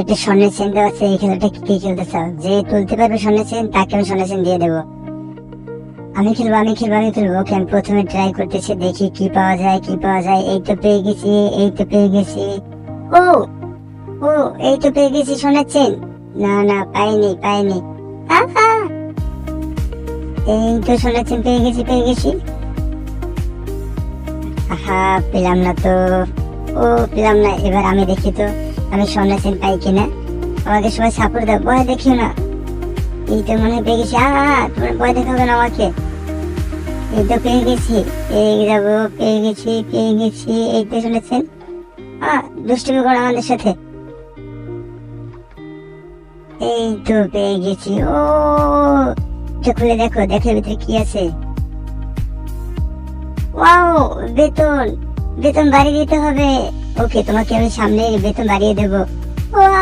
একটা স্বর্ণের চেন দেওয়া আছে, এই খেলাটা কি খেলতে চাও? যে তুলতে পারবে স্বর্ণের চেন তাকে আমি স্বর্ণের চেন দিয়ে দেবো। আমি খেলবো, আমি খেলবো, আমি খেলবো। ওকে, আমি প্রথমে ট্রাই করতেছি, দেখি কি পাওয়া যায়, কি পাওয়া যায়। এই তো পেয়ে গেছি, এই তো পেয়ে গেছি। ও ও, এই তো পেয়ে গেছি স্বর্ণের চেন। না না, পাইনি পাইনি। আহা! এই তো স্বর্ণের চেন পেয়ে গেছি, পেয়ে গেছি। আহা, পেলাম না তো। ও, পেলাম না। এবার আমি দেখি তো আমি স্বর্ণের চেন পাই কিনা। আমাকে সবাই সাপোর্ট দাও, ভয় দেখিও না। এই তো মনে হয় পেয়ে গেছি। তোমার ভয় দেখাবে না আমাকে। এই তো পেয়ে গেছি, পেয়ে যাবো, পেয়ে গেছি, পেয়ে গেছি। এই তো শুনেছেন, দুষ্টুমি করো আমাদের সাথে। এই তো পেয়ে গেছি। ও, এটা খুলে দেখো, দেখো ভিতরে কি আছে। ওয়াও, বেতন। বেতন বাড়িয়ে দিতে হবে। ওকে, তোমাকে আমি সামনে বেতন বাড়িয়ে দেবো।